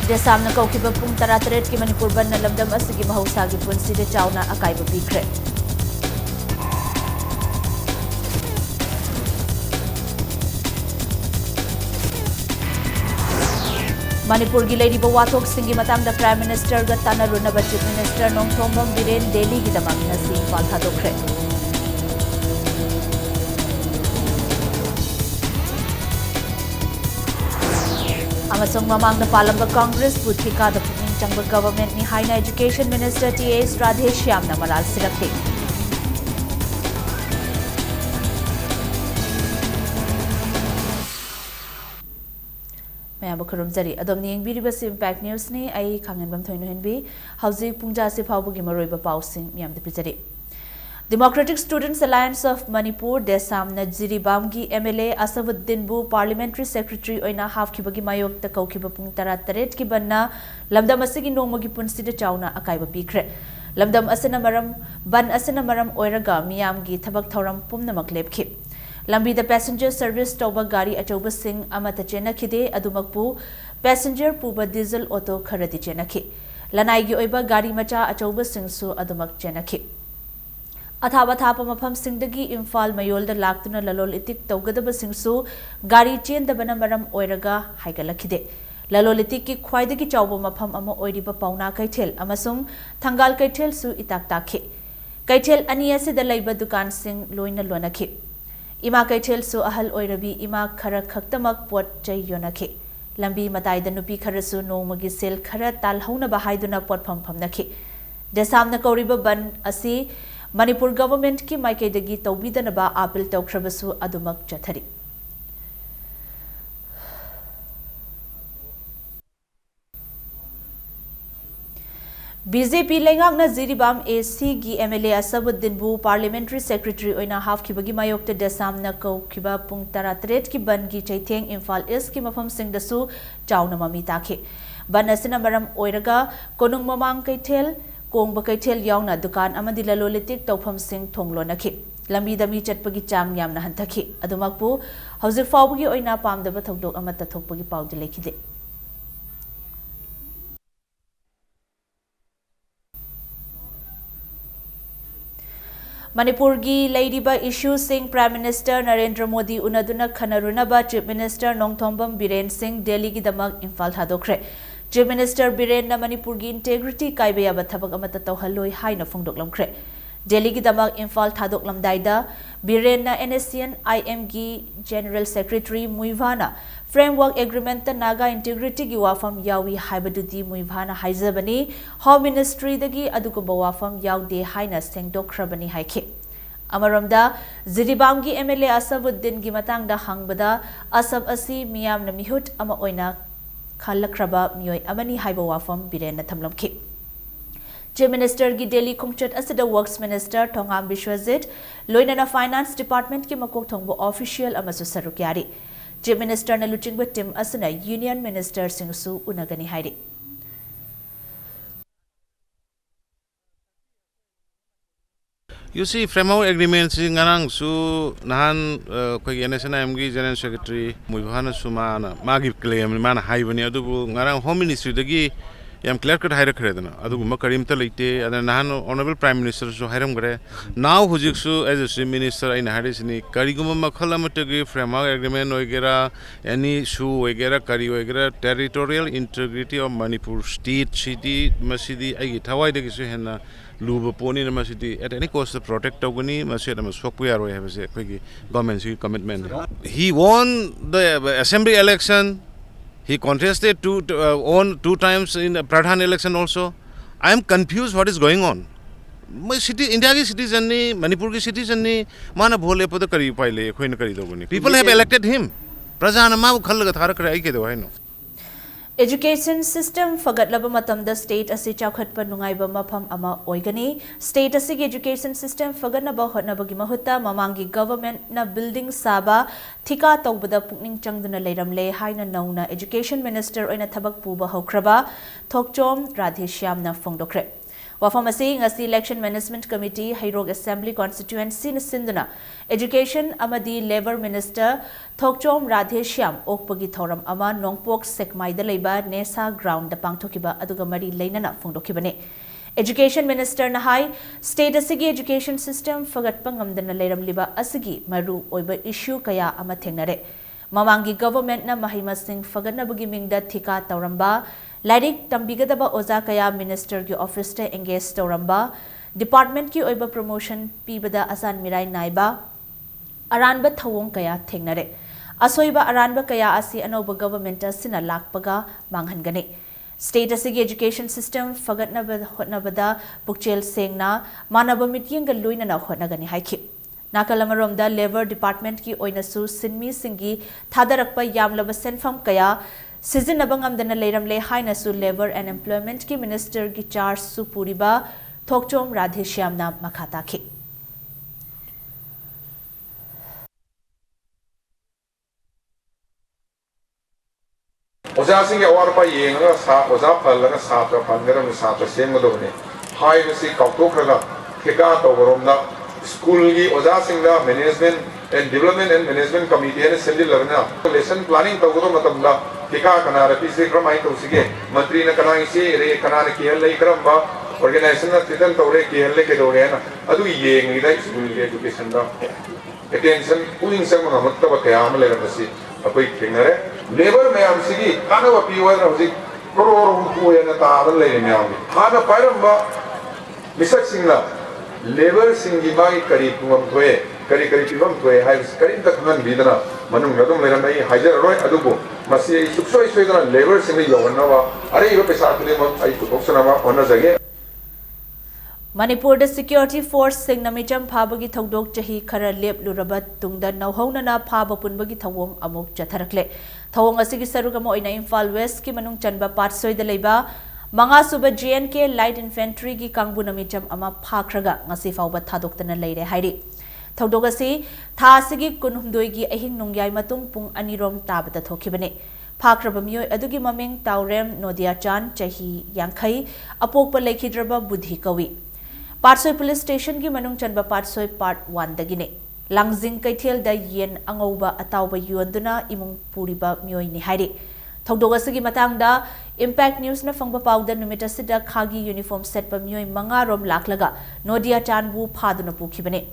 Desamna kaukiba pung taratret ki Manipur ban na lamdam asigi mahusagi punsi de chauna akaiba bikre. Manipur gi lady bawatok singi matang da Prime Minister ga tanaruna ba Chief Minister Nongthombam Biren Delhi gi damang na si Imphal thadokre. Amasong mamang na palamba Congress buthika da putning changba government ni Haina Education Minister TA Radheshyam na malal sirakte. Mayam bakharum zari adom ni engbiri bas impact news ni ai khangen bam thoino henbi hauji pungja se phawbu gi maroi ba pausing miyam de pizari. Democratic Students Alliance of Manipur Desam na Jiribamgi MLA Asavuddin Bu Parliamentary Secretary oina half kibagi mayok ta kaukiba pung tara taret ki banna lamdam asigi nongmagi punsi de chauna akaiba pikre. Lamdam asana maram oiraga miyamgi thabak thoram pumnamak lepki. Lambi the passenger service toba gari achoba sing amata chena khide adumakpu passenger puba diesel auto kharati chena khi. Lanai gi oiba gari macha achoba sing su adumak chena khi. Athaba thapa mafam singdagi Imphal mayolda laktuna lalol itik tawgadaba singsu gari chen da bana maram oiraga haigalakhide. Lalol itik ki khwaidagi chawba mafam ama oiriba pauna kaithel amasung thangal kaithel su itak takhe. Kaithel ani ase da laiba dukan sing loina lonakhe. Ima kaithel su ahal oirabi ima khara khaktamak pot chai yonakhe. Lambi matai da nupi khara su nomagi sel khara talhauna ba haiduna pot pham nakhe. Desamna kauriba ban asi Manipur government ki maikaidagi tawbidanaba appeal tawkhrabasu adumak chathari. BJP lengak na Jiribam AC gi MLA Asavuddin Bu Parliamentary Secretary oina half kibagi mayokta desam na ko kiba pung taratret ki ban gi chaitheng Imphal East ki mafam sing dasu chauna mami takhe. Ban asina maram oiraga konung mamang kaithel Kong Bakaithel Yauna Dukan Amadi Lalolitik Tawpham Singh Thonglonakhi. Lambi dami chatpagi chang yamna hanthakhi. Adumakpu hauzik fawbagi oina pamdaba thokdok amata thokpagi pawdi lekhide. Manipur gi leidiba issue sing Prime Minister Narendra Modi unaduna khanarunaba Chief Minister Nongthombam Biren Singh Delhi gi damak Imphal thadokre. Chief Minister Biren na Manipur gi integrity kaibaya bathabak amata tawhaloi haina phongdoklamkhre. Delhi gi damak Imphal thadoklamdaida Biren na NSCN IMG General Secretary Muivana Framework Agreement ta Naga integrity gi wafam yawi haibadudi Muivana haizabani Home Ministry dagi adukuba wafam yawde haina sengdokhrabani haikhe. Amaramda Jiribam gi MLA Asavuddin gi matangda hangbada asab asi miyam na mihut ama oina Khalakraba Myoy Amani Haiba Wafam Biren na Thamlamki. Chief Minister gi Delhi Khongchat Asada Works Minister Thongam Bishwajit Loina na Finance Department ki makok thongbo official amasu sarukyari. Chief Minister na Luchingba Tim Asana Union Minister Singsu Unagani Hairi. You see, framework agreements in Ngarang su Nahan NSNMG General Secretary Muivana Sumana Magi claim man Haivani Adubu Ngarang Home Ministry Dagi Yam Clerk at Hira Credana Adu Makarim Talite and Nahan Honorable Prime Minister so Hiram Gre now Hujiksu as a Chief Minister in Harisini Kariguma Makalamatagi framework agreement Oigera any issue Oigera Kari Oigera territorial integrity of Manipur state city Masidi Agitawai Degisuhena Luba Pony City at any cost to protect Toguni, Masidam Swapuyaro has a quick government commitment. He won the assembly election, he contested two times in the Pradhan election also. I am confused what is going on. My city, India citizen, Manipur citizen, Mana Bole Pada Kari Pile, Queen Kari. People have elected him. Prajana Mau Kalakara Aike. Education system fagatlaba matamda state asi chawkhatpa nungaiba mafam ama oigani state asigi education system faganaba hotnabagi mahutta mamangi government na building saba thika tawbada pukning changduna leiramle haina nauna education minister oina thabak puba hokraba thokchom Radheshyam na phongdokre Wafam asi ngasi Election Management Committee Hairog Assembly Constituency na sinduna Education amadi Labor Minister Thokchom Radheshyam okpagi thoram ama Nongpok Sekmai da leiba Nesa Ground da pangthokiba aduga mari leinana phongdokibane. Education Minister Nahai State asigi education system fagat pangamdana leiramliba asigi maru oiba issue kaya ama thengnare. Mamangi government na mahimasing fagatnabugi mingda thika tauramba Lairik tambigadaba oza kaya minister ki office te engage tauramba department ki oiba promotion pibada asan mirai naiba aranba thawong kaya thengnare. Asoiba aranba kaya asi anoba government sina lakpaga manghangane. State asigi education system fagatnabada hotnabada pukchel sengna manaba mityengga luinana hotnagani haiki. Nakalamaromda Labor Department ki oinasu sinmi singi thadarakpa yamlaba senfam kaya sizinabangam leiramle hainasu Labor and Employment ki Minister ki charge su puriba Thokchom Radheshyamna makhata ki. Oza singe awar pa yenga sa oza palaga sa ta pandera mi sa ta semgodone hai misi kautokraga theka to boromda school gi oza singda management and development and management committee ne sendil larna lesson planning to godo matamda theka kana rapi se kramai to sige mantri na kana isi re kana ne kiel lei kramba organization na titan to re kiel le ke do re na adu yengi da school gi education da attention pulling sang ma matta ba kya am le rasi apoi thinare labor mayam sigi kana wa piwa na hoji koror hu ya na ta dan le mayam hana pairamba misak singla Labor singi bagi kari pungam thoe kari pibam thoe hai kari tak ngan bidana manung gadum leramai hajar roi adubo masi suksoi soidana labor singi yawanna wa are iba pesa tule ma ai kutoksana ma onna jage Manipur the security force sing namicham phabagi thodok chahi khara lep lurabat tungda nauhona na phaba punbagi thawong amuk chatharakle thawong asigi sarugama oina Imphal West ki manung chanba patsoi da leiba Manga suba JNK Light Infantry ki kangbu namicham ama phakraga ngasi fawba thadoktana leire hairi thodogasi tha asigi kunhumdoi gi ahing nongyai matung pung anirom tabata thokibane phakraba mioi adugi maming Taurem Nodia Chan chahi yankhai apokpa lekhidraba budhi kawi Patsoi Police Station ki manung chanba Patsoi Part 1 dagine Langjing Kaithel da yen angauba atawba yuanduna imung puriba mioi ni hairi Thogdogasigi matangda Impact News na fangba pawda numita sida khagi uniform set pa mioi manga rom laklaga Nodia Chanbu phaduna pukhibane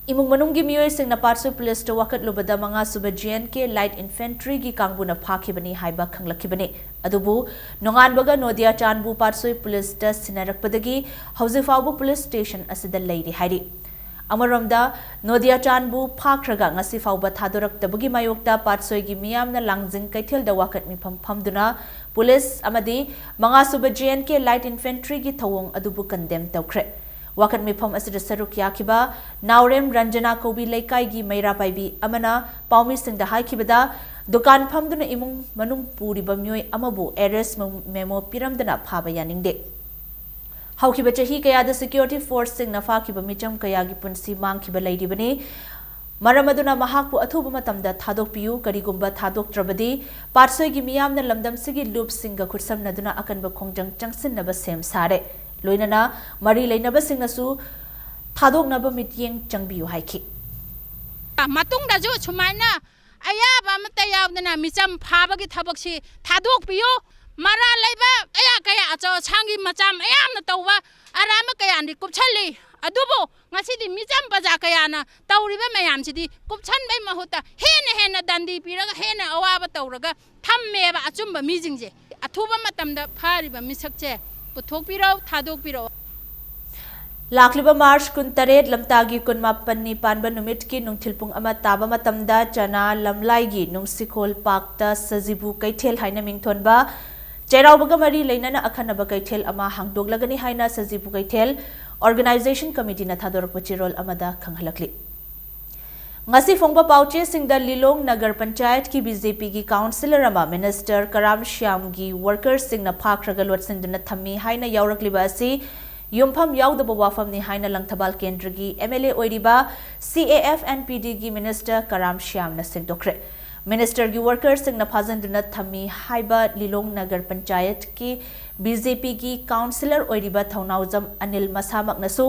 Imung manunggi mioi singna Patsoi Police to wakat lubada manga suba JNK Light Infantry gi kangbuna phakhibani haiba khanglakibane adubu nonganbaga Nodia Chanbu Patsoi Police da sinarakpadagi Hauzifawbu Police Station asida leiri hairi Amaromda Nodia Chanbu phakraga ngasi fawba thadorak tabagi mayokta Patsoi gi miyamna langjing kaithel da wakat mi phamduna police amadi manga suba JNK Light Infantry gi thawong adubu condemn tawkhre wakat mi pham asida saruk yakiba Naurem Ranjana Kobi Leikai gi Meira Paibi amana Paumi Singda haikibada dukan phamduna imung manung puri bamyoi amabu arrest memo piramdana phaba yaningde Haukiba chahi kaya the security force sing nafa kiba micham kaya gi punsi mang kiba leidibani maramaduna mahakpu athuba matamda thadok piu karigumba thadok trabadi Patsoi gi miyamna lamdam sigi loop singa khursam naduna akanba khongjang changsin naba sem sare loinana mari leinaba singnasu thadok naba mityeng changbiu haiki matung da ju chumaina ayaba amta yawdana micham phabagi thabaksi thadok piu Mara laiba kaya acho changi macham ayamna tawwa arama kaya ndi kupchali adubo ngasidi micham paja kaya na tawriba mayam sidi kupchan bai mahuta hena dandi piraga hena awaba tawraga thammeba achumba mijingje athuba matamda phariba misakche puthok piraw thadok piraw Lakliba March kuntaret lamtagi kunmapanni panba numit ki nungthilpung ama taba matamda chana lamlaigi nungsikol pakta sajibu kaithel haina mingthonba Chairaubaga mari leinana akhanaba kaithel ama hangdoglagani haina sajibu kaithel organization committee na thadorakpa chirol amada khanghalakli ngasi phongba pauche singda Lilong Nagar Panchayat ki BJP ki councillor ama minister Karam Shyam gi workers singna phakraga lotsinduna thammi haina yaurakliba asi yumpham yaudaba wafam ni haina langthabal kendra gi MLA oiriba CAF NPD gi minister Karam Shyam na singdokre minister की workers Singh फाजन थमी हाइबा लिलोंग नगर पंचायत की BJP की councillor ओइरिबा Thounaojam Anil मसामकनसु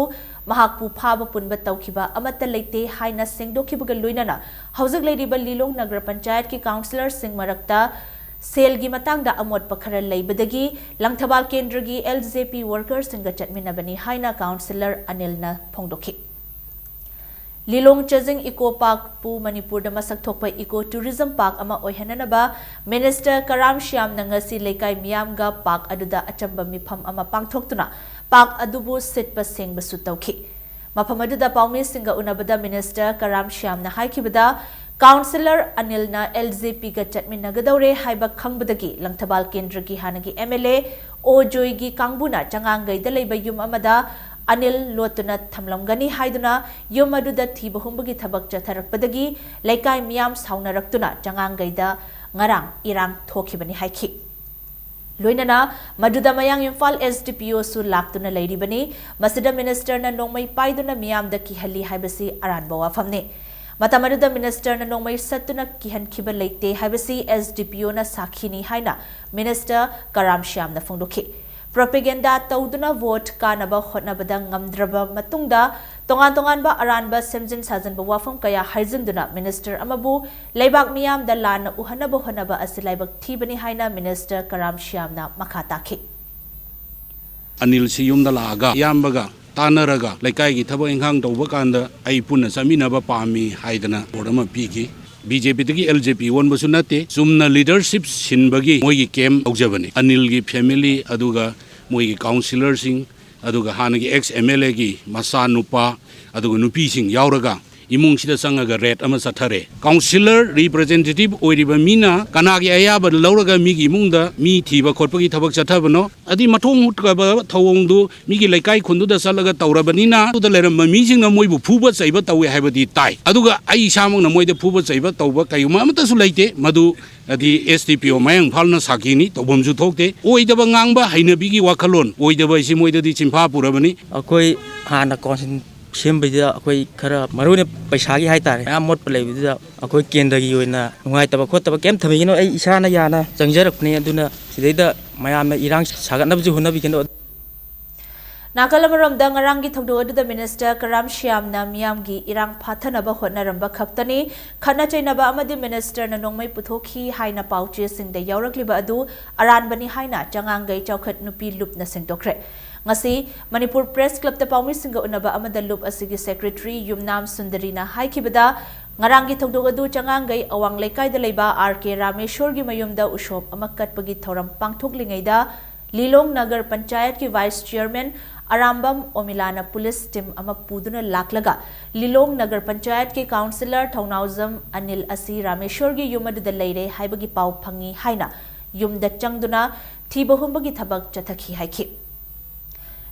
महाकपु फाब पुनबा तौखिबा अमत लेते हाइना सेंगदोखिबगा लोइनना हौजक लेरिबा लिलोंग नगर पंचायत की councillor Singh मरक्ता cell की मतंगदा अमोट पखर लेबदगी लंगथबाल केंद्र की LJP workers सिंह चटमिनबनी हाइना काउंसिलर अनिल न फोंदोखि लिलोंग चजिंग इको पार्क पु मणिपुर मसक थोकपा इको टूरिज्म पार्क अमा ओइहननबा मिनिस्टर कराम श्याम नंगसी लेकाई मियामगा पार्क अदुदा अचंबा मिफम अमा पांगथोक्तुना पार्क अदुबु सिटपा सेंगबसु तौखि मफम अदुदा पाउमी सिंगा उनबदा मिनिस्टर कराम श्याम न हाइखिबदा काउंसिलर अनिल न एलजेपी का चटमिनगदौरे हाइबा खंगबदगी लंगथबाल केंद्र की हानगी एमएलए ओ जोईगी कांगबुना चंगांगैदा लेबा yum अमदा Anil लोटुना थमलमगनी हाइदुना yum अदुदा थीबा हुंबगी थबक चथरकपदगी लेकाई मियाम साउनरक्तुना चंगांगैदा ngarang irang thokibani haiki लोइनना मदुदा मयांग Imphal SDPO सु लाक्तुना लेरिबनी मसिदा मिनिस्टर न नोंमै पाइदुना मियाम द किहली हाइबसी अरानबा वाफमने मतमदुदा मिनिस्टर न नोंमै सत्तुना किहनखिबा लेते हाइबसी एसडीपीओ न साखिनी हाइना मिनिस्टर कराम श्याम न फोंदोखि प्रोपेगेंडा तौदुना वोट कानबा होटनबदा ngamdraba matungda tongan aranba semjin sajanba wafam kaya haijinduna minister amabu leibak miyam da lana uhanaba honaba asilaibak thibani haina minister karam shyamna makhataki anil siyum da laga yambaga tanaraga lekai gi thabo enghang tawba kanda ai punna saminaba pami haidana orama pigi BJP tagi LJP won basu nate sumna leadership sinbagi moi gi kem aujabani anil gi family aduga moi gi councillor sing aduga hanagi ex MLA gi masa nupa aduga nupi sing yauraga imung sida sangaga red ama sathare councillor representative oiriba mina kanagi ayaba lauraga mi gi imungda mi thiba khotpagi thabak chathabano adi mathong hutga ba thawongdu mi gi laikai khundu da salaga tawrabanina uda leram mi sing na moibu phuba chaiba tawi haibadi tai aduga ai samang na moide phuba chaiba tawba kayuma amata su laite madu adi SDPO mayang phalna sakini tawbamju thokte oidaba ngangba hainabi gi wakhalon oidaba isi moide di chimpha purabani akoi hana konsin सेमबीदा अखोई खरा मरुने पैसा की हाइतारे आ मोट पलेबीदा अखोई केंद्र की ओइना नुगाइतबा खोतबा केम थमिगिनो ए इसाना याना जंगजरकने अदुना सिदैदा मयामना इरांग सागनबजु हुनबिगिनो नाकलमरम दंगरांगी थोदो अदुदा minister कराम श्यामना मियामगी इरांग फाथनबा होटनरंबा खक्तनी खना चैनबा अमदि मिनिस्टर न नोंमै पुथोखी हाइना पाउचे सिंगदा यावरकलिबा अदु अरानबनी हाइना चंगांगै चौखट नुपी लुपना सिंगदोखरे ngasi Manipur Press Club ta paumi singa unaba amada loop asigi secretary Yumnam Sundarina haikibada ngarangi thogdog adu changangai awang lekai da leiba RK Rameshwar gi mayumda ushop amakatpagi thoram pangthoklingai da Lilong Nagar Panchayat ki vice chairman Arambam Omilana police team ama puduna laklaga Lilong Nagar Panchayat ki councillor Thaunauzam Anil Asi Rameshwar gi yumadu da leire haibagi pau phangi haina yumda changduna thibahumbagi thabak chathaki haiki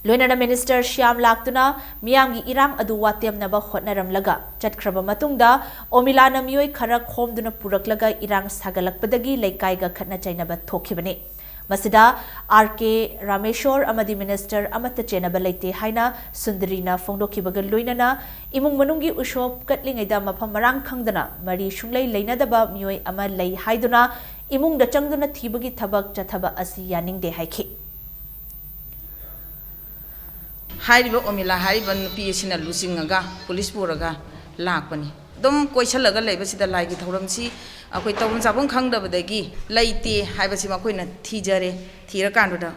लोइनना minister Shyam लाक्तुना मियामगी इरांग अदु वातेमनबा होटनरमलगा चटख्रबा मतुंगदा ओमिलाना मियोय खरा खोमदुना पुरकलगा इरांग सागलकपदगी लेकाइगा खतना चाइनबा थोखिबने मसिदा R K Rameshwar अमदि minister अमत चेनबा लेते हाइना सुंदरीना फोंदोखिबगा लोइनना इमुंग मनुंगी उशोप कटलिंगैदा मफम मरांग खंगदना मरी शुंगलै लेनदबा मियोय अमा लै हाइदुना इमुंगदा चंगदुना थीबगी थबक चथबा असि यानिंगदे हाइखि हाइरिबो ओमिला हाइरिबो नुपी सिना लुसिंगा पुलिस पुरगा लाकपनी दम कोइसलगा लेबसिदा लाइगी थौरमसी अखोइ तौम जाबम खंगदबदगी लैते हाइबसि मखोइना थीजरे थीरकांदुदा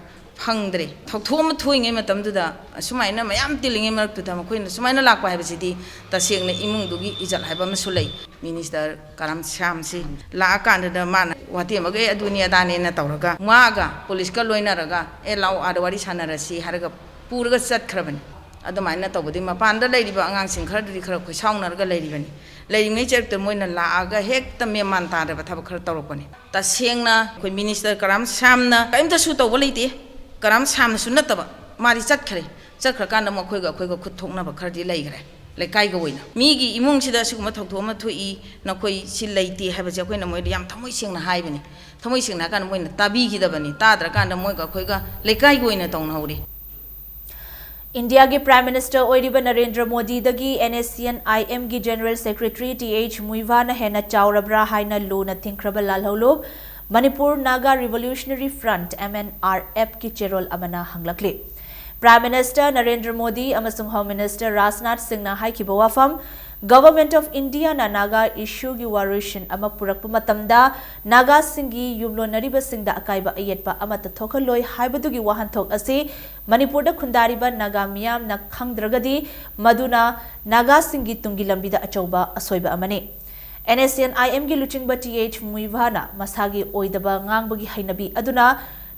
फंगद्रे थौथोम थोइङै मतमदुदा सुमाइना मयाम तिलिङै मरक्तुदा मखोइना सुमाइना लाकपा हाइबसिदी तसेंगना इमुंगदुगी इजल हाइबा मसुलै मिनिस्टर कराम श्यामसी लाकांदुदा माना वातेमगे अदुनिया दानेना तौरगा मागा पुलिसका लोइनरगा ए लाउ आदवारी सानरसी हारगा पूरगा चटख्रबनी अदुमाइना तौबदि मपानदा लेरिबा आंगांसिं खरदि खर खोइ साउनरगा लेरिबनी लेरिङै चेरक्त मोइना लागा हेक्ता मेमान तादबा थब खर तौरकपनी तसेंगना खोइ मिनिस्टर कराम श्यामना कइमता सु तौबा लेते कराम श्यामना सु नतबा मारी चटख्रकान्दा मखोइगा खोइगा खुथोकनबा खरदि लेग्रे लेकाइगा ओइना मीगी इमुंगसिदा सिगुमा थौथोमा थोइ नखोइ सि लेते हाइबसे खोइना मोइदा याम थमोइ सेंगना हाइबनी थमोइ सेंगना कान मोइना ताबिगिदबनी ताद्रकान्दा मोइगा खोइगा लेकाइगा ओइना तौनहौरि इंडिया के प्राइम मिनिस्टर ओइरिबा नरेंद्र मोदी दगी NACN-IM की जनरल सेक्रेटरी TH मुइवाना हेना चाउरब्रा हाइना लोना थिंख्रबा लालहौलोब Manipur Naga revolutionary front MNRF की चेरोल अमना हंगलकले प्राइम मिनिस्टर नरेंद्र मोदी अमसुंग होम मिनिस्टर राजनाथ सिंह ना हाइकिबा वाफम गवर्नमेंट ऑफ इंडिया ना नागा इश्यू की वारिशन अमा पुरकपा मतमदा नागा सिंगी युमलोनरिबा सिंगदा अकाइबा अयेटपा अमत थोखलोय हाइबदुगी वाहनथोक असे मणिपुरदा खुंदारिबा नागा मियाम ना खंगद्रगदी मदुना नागा सिंगी तुंगी लंबिदा अचौबा असोइबा अमने NACN-IM की लुचिंगबा TH मुइवाना मसागी ओइदबा ngangbagi hainabi aduna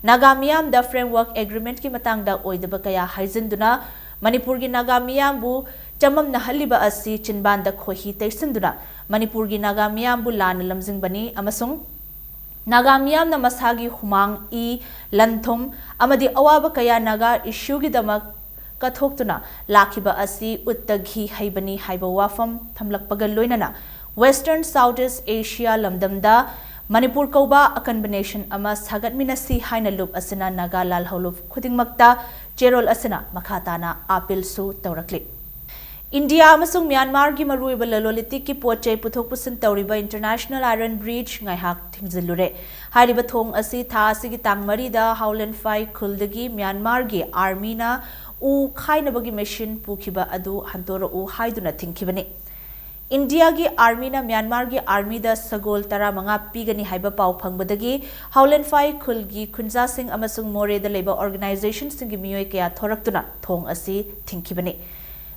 Naga मियाम दा फ्रेमवर्क एग्रीमेंट की मतंगदा ओइदबा कया हाइजिंदुना मणिपुर की नागा मियाम बु चमम नहलिबा असि चिनबान दा खोही तैसिंदुना मणिपुर की नागा मियाम बु लान लमजिंगबनी अमसुंग नागा मियाम ना मसागी हुमांग ई लंथुम अमदि अवाबा कया नागा इश्यू की दमक कथोक्तुना लाखिबा असि उत्तगी हाइबनी हाइबा वाफम थमलकपगा लोइनना वेस्टर्न साउथ ईस्ट एशिया लमदमदा मणिपुर कौबा अकन्बनेशन अमा सागतमिनसी हाइना लुप असना नागा लालहौलुप खुदिंगमक्ता चेरोल असना मखाताना अपील सु तौरक्ले इंडिया अमसुंग म्यांमार की मरुइबा ललोलितिक की पोचै पुथोक पुसिन तौरिबा international iron bridge ngaihak thingzilure हारिबा थोंग असि था असि की तांग मरीदा हाउलन फाइ खुलदगी म्यांमार की आर्मी ना उ खाइनबगी मेशिन पुखिबा अदु हंतोर उ हाइदुना थिंखिबने इंडिया की आर्मी ना म्यांमार की आर्मी दा सगोल तरा मंगा पीगनी हाइबा पाउ फंगबदगी हाउलन फाइ खुलगी खुंजा सिंह अमसुंग मोरे दा लेबा ऑर्गेनाइजेशन सिंह की मियोय कया थोरक्तुना थोंग असि थिंखिबने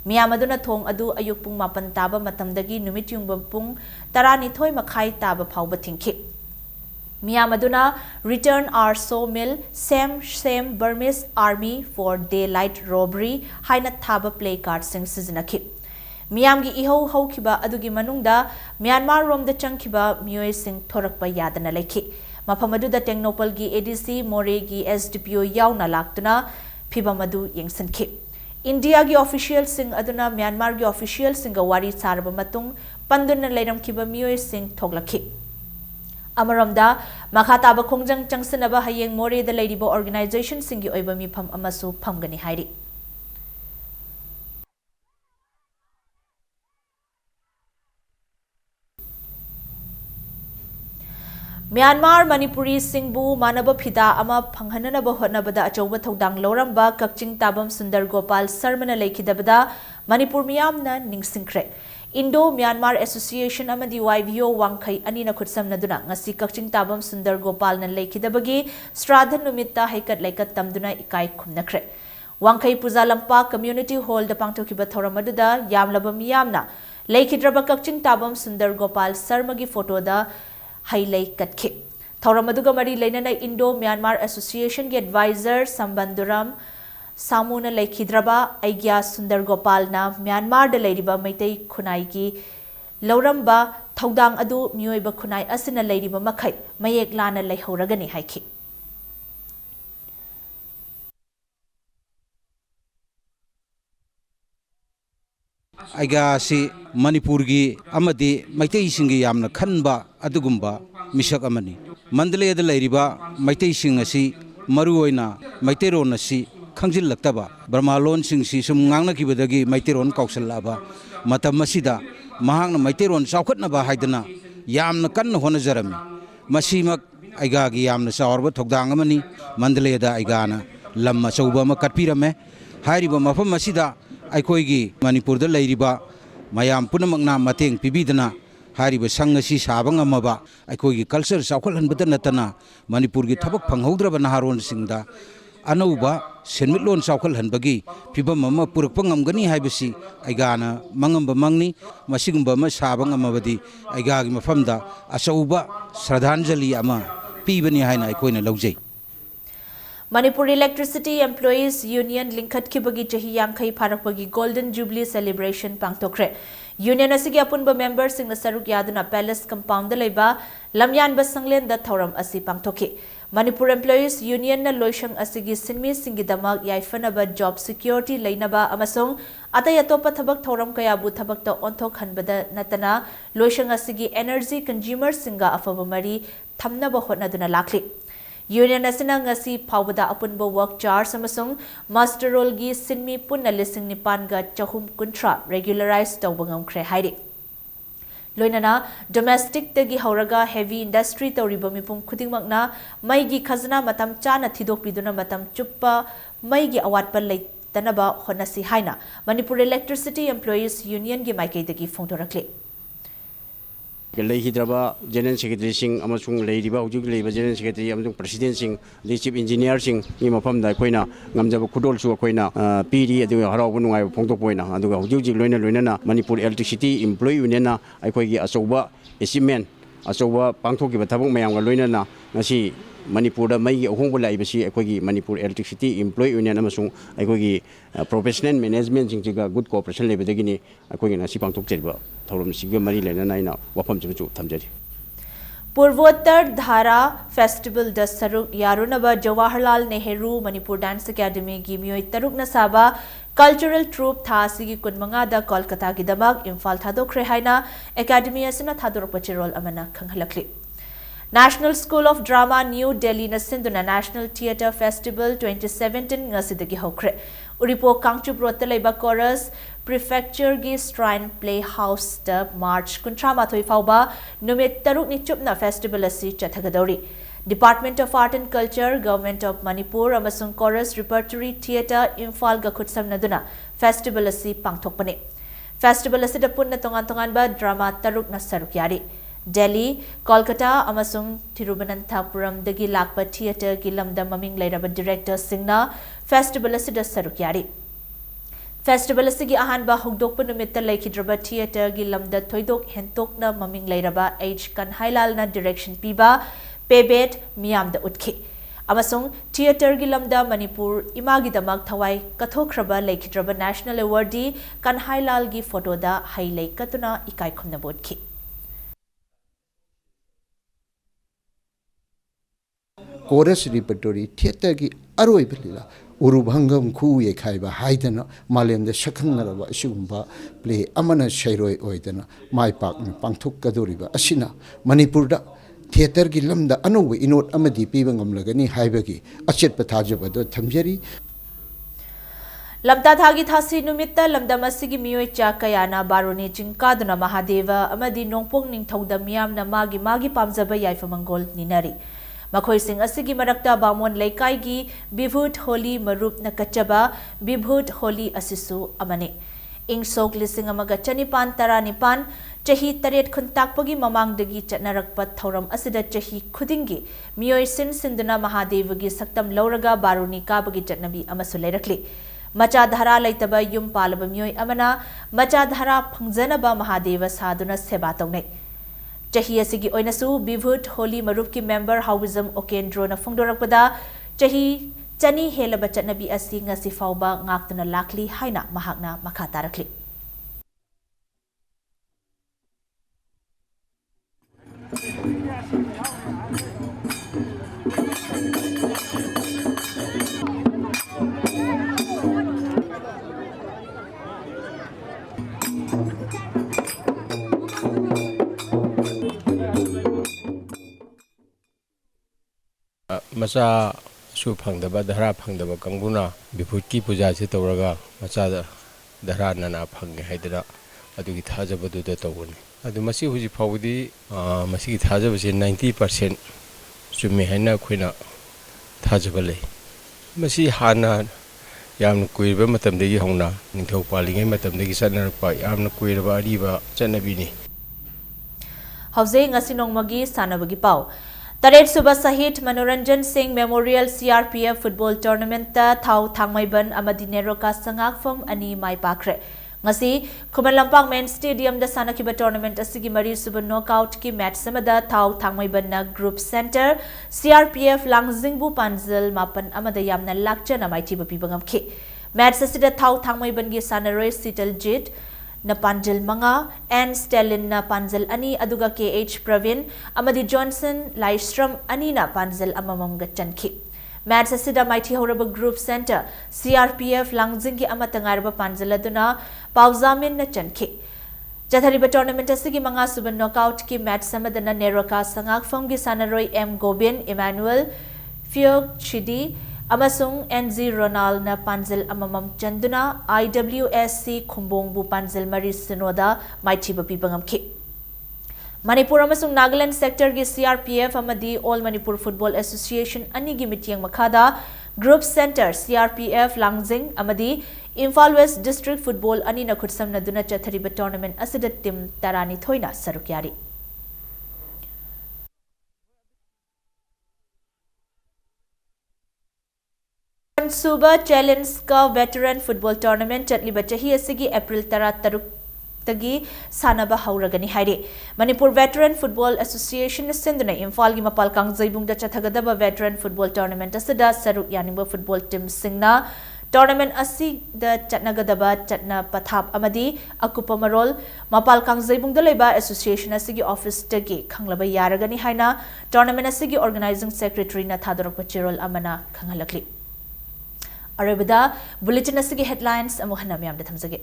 मियामदुना थोंग अदु अयुक पुंग मापन ताबा मतमदगी नुमित युंगबम पुंग तरानिथोय मखाई ताबा फाउबा थिंखि मियामदुना रिटर्न आवर सो मिल same Burmese army for daylight robbery हाइना थाबा प्ले कार्ड सिंह सिजनखि मियाम की इहो हौखिबा अदुगी मनुंगदा म्यांमार रोम द चंखिबा मियोय सिंह थोरकपा यादना लेखि मफम अदुदा टेक्नोपल की ADC मोरे की SDPO यावना लाक्तुना फिबा मदु यंगसनखि इंडिया की ऑफिशियल सिंह अदुना म्यांमार की ऑफिशियल सिंह वारी सारबा मतुंग पंदुना लेरमखिबा मियोय सिंह थोगलखि अमरमदा मखाताबा खोंजंग चंगसनबा हयेंग मोरे द लेरिबा ऑर्गेनाइजेशन सिंह की ओइबा मिफम अमसु फमगनी हाइरि म्यांमार मणिपुरी सिंहबु मानब फिदा अमा फंगहननब होटनबदा अचौबा थौदांग लौरंबा कक्चिंग ताबम सुंदर गोपाल शर्मना लेखिदबदा मणिपुर मियामना निंगसिंख्रे इंडो म्यांमार एसोसिएशन अमदी YVO वांखै अनिना खुदसमनदुना ngasi कक्चिंग ताबम सुंदर गोपाल न लेखिदबगी श्राद्ध नुमित्ता हैकत लेकत तमदुना इकाई खुमनख्रे वांखै पूजा लंपा community hall the पांगथोखिबा थौरमदुदा यामलब मियामना लेखिद्रबा Kakching Tabam Sundar Gopal Sharma की फोटोदा हाईलाई कटखे थौरमदुगा मरी लेनना इंडो म्यांमार एसोसिएशन के एडवाइजर संबंधुरम सामुना लेखिद्रबा ऐग्या सुंदर गोपाल ना म्यांमार द लेरिबा मैतै खुनाई की लौरंबा थौदांग अदु मियोइबा खुनाई असिना लेरिबा मखै मयेक लाना लेहौरगनी हाइखि आइगासी मणिपुर की अमदी मैतै सिंगी यामना खनबा अदुगुम्बा मिसक अमनी मंडलेद लैरिबा मैतै सिंग असि मरुओइना मैतैरोन असि खंजिलक्तबा ब्रह्मालोन सिंगसी सुम ngangnakibadagi मैतैरोन कौशललाबा मतम मसिदा महांगना मैतैरोन चाउखतनबा हाइदना यामना कन्न होनजरमी मसिमक आइगागी यामना चावरबा थौदांग अमनी मंडलेदा आइगाना लम अचौबा अमा कटपिरमे हाइरिबा मफम मसिदा अखोगी मणिपुर लेरिबा मयाम पुनमकना मतेंग पिबिदना हारिबा संग असि साबा ngamaba अखोगी कल्चर चाउखलहनबदा नतना मणिपुर की थबक फंगहौद्रबा नहारोन सिंगदा अनौबा सेनमिटलोन चाउखलहनबगी फिबम अमा पुरकपा ngamgani हाइबसी आइगाना मंगंबा मंगनी मसिगुंबा अमा साबा ngamabadi आइगागी मफमदा अचौबा श्रद्धांजलि अमा पीबनी हाइना अखोइना लौजै मणिपुर इलेक्ट्रिसिटी एम्प्लॉयज यूनियन लिंखटखिबगी चही यांखै फारकपगी गोल्डन जुबली सेलिब्रेशन पांगथोखरे यूनियन असि अपुनबा मेंबर सिंगना सरुक यादना पैलेस कंपाउंड लेबा लमयानबा संगलेन द थौरम असि पांगथोखि मणिपुर एम्प्लॉयज यूनियन न लोइशंग असि सिनमी सिंगी दमक याइफनबा जॉब सिक्योरिटी लेनबा अमसोंग अतय अतोप थबक थौरम कयाबु थबकता ओंथोक हनबदा नतना लोइशंग असि एनर्जी कंज्यूमर सिंगा अफबा मरी थमनबा होटनदुना लाखलि Union asina ngasi phawbada apunba work charge amasung master roll gi sinmi punna lising nipan ga chahum kuntra regularize tawba ngamkhre hairi. Loinana domestic tagi hauraga heavy industry tawriba mipum khudingmakna maigi khazna matam chana thidokpiduna matam chuppa maigi awatpa leitanaba honasi haina Manipur Electricity Employees Union gi maikaidagi phongdorakle. Lehidraba General Secretary Singh Amasung Ladiba Ujuk Labor General Secretary Amazung President Singh the Chief Engineer Singh Imphal da Koina Ngamjaba Kudol Su Koina PD adu Haraw Nungai Phongtok Poina adu Ujuk Loina Loina Manipur Electricity Employee Union na Aikogi Asoba achievement Asoba Pangthoki Bathabung Mayam Loina na ngasi Manipur da mai ahongba laibasi aikogi Manipur Electricity Employee Union amasung aikogi professional management singga good cooperation lebedagini aikogi ngasi pangthok cheriba thorom siga mari lena naina wafam chu thamjari. Purvottar Dhara Festival da Saruk Yarunaba Jawaharlal Nehru Manipur Dance Academy gi mioi taruk na saba cultural troupe thasi gi kunmanga da Kolkata gi damak Imphal thadokre haina academy asina thadorpa chirol amana khanghalakli. National School of Drama New Delhi na sinduna National Theatre Festival 2017 ngasidagi hokre. Uripo Kangchup rota leiba chorus Prefecture gi Shrine Playhouse da March kuntramathoi fauba numit taruk ni chupna festival asi chathagadori. Department of Art and Culture, Government of Manipur amasung chorus repertory theatre Imphal ga khutsamnaduna festival asi pangthokpane. Festival asi da punna tongan ba drama taruk na saruk yari. Delhi, Kolkata, amasung Thiruvananthapuram dagi lakpa theatre gi lamda maming lairaba director singna festival asida saruk yari. Festival asigi ahanba hugdokpa numitta laikhidraba theatre gi lamda thoidok hentokna maming lairaba H Kanhailal na direction piba pebet miyamda utki. Amasung theatre gi lamda Manipur imagi damak thawai kathokraba laikhidraba national awardee Kanhailal gi photo da highlight katuna ikai khumna bodki. Chorus repertory theatre ki aroi belila urubhangam khu ye khaiba haidana malem de shakhanaraba asugumba play amana shairoi oidana mai pak na pangthuk kadoriba asina Manipur da theatre ki lamda anowe inot amadi pibangam lagani haibagi achet pathajaba do thamjari. Lamda thagi thasi numitta lamda masigi mioi chakayana baroni chingkaduna Mahadeva amadi nongpong ningthauda miyamna magi pamjaba yaifa mangol ninari. Makhoi sing asigi marakta bamon laikai gi Bibhut Holi Marup na kachaba Bibhut Holi asisu amane. Ing sok lising amaga chanipan taranipan chahi taret khuntakpagi mamangdagi chatnarakpa thauram asida chahi khudingi mioi sinduna Mahadeva gi saktam lauraga baruni kabagi chatnabi amasu leirakli. Macha dhara laitaba yum palaba mioi amana macha dhara phangjanaba Mahadeva saduna seba taunai. Chahi asigi oinasu Bibhut Holi Marup ki member Hauism Okendro na phongdorakpada chahi chani helaba chatnabi asi ngasi fauba ngaktuna lakli haina mahakna makha tarakli. Macha su phangdaba dhara phangdaba kanguna Bibhut ki puja se tawraga macha dhara nana phang haidara adugi thajabadu da tawuni adu masi huji phawdi masi ki thajabase 90% chumme haina khoina thajabale masi hana yam kuiba matamdegi hongna ningthau palingai matamdegi sanarpa yamna kuiraba ariba chanabini Hauze ngasi nongmagi sanabagi pau Taret Suba Sahit Manoranjan Singh Memorial CRPF Football Tournament ta thau thangmaiban amadi neroka sangakfam ani mai pakre ngasi Khumalampang Main Stadium da sanakiba tournament asigi mari suba knockout ki match samada thau thangmaiban na group center CRPF Langjingbu Panjal mapan amada yamna lakchana maitiba pibangamki match asida thau thangmaiban gi sanaroi Sitaljit na Panjal Manga and Stalin na Panjal ani aduga KH Pravin amadi Johnson Lystrom ani na Panjal amamam gachanki match asida maiti horaba group center CRPF Langjinggi amatangarba Panjal aduna pauzamin na chanki Jathariba tournament asigi manga suban knockout ki match samadana neroka sangak famgi sanaroi M Gobin Emmanuel Fiog Chidi, Amasung NZ Ronald na Panzil Amamam Chanduna, IWSC Kumbongbu Panzil Maris Sinoda, Maitiba Pipangamki. Manipur amasung Nagaland sector gi CRPF amadi All Manipur Football Association anigi mitiyang makada Group Center CRPF Langjing amadi Imphal West District Football ani na khutsam na duna chathariba tournament asida team tarani thoina sarukyari. Suba Challenge ka Veteran Football Tournament chatliba chahi asigi April 13 tagi sanaba hauragani haire. Manipur Veteran Football Association senduna Imphal gi mapal kangjaibung da chathagadaba Veteran Football Tournament asida saruk yaningba football team singna tournament asi da chatnagadaba chatna pathap amadi akupa marol mapal kangjaibung da leba association asigi office tagi khanglaba yaragani haina tournament asigi organizing secretary na thadorok chirol amana khanghalakli. Arabada bulletin asigi headlines amuhana miyam da thamjage.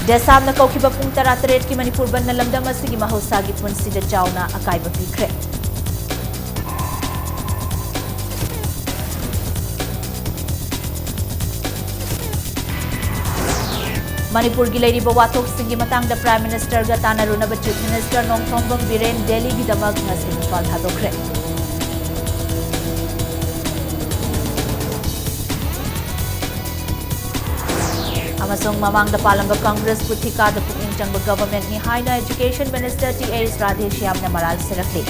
Desam na kaukiba pung taratret ki Manipur ban na lamdam asigi mahosagi punsi da chauna akaiba pikre. Manipur gi leiri bawatok singi matang da Prime Minister ga tanaruna ba Chief Minister Nongthombam Biren Delhi gi damag ngasi Imphal thadokre. Amasung mamang da palamba Congress puthika da puking changba government ni haina Education Minister T.A. Radheshyam na maral sirakli.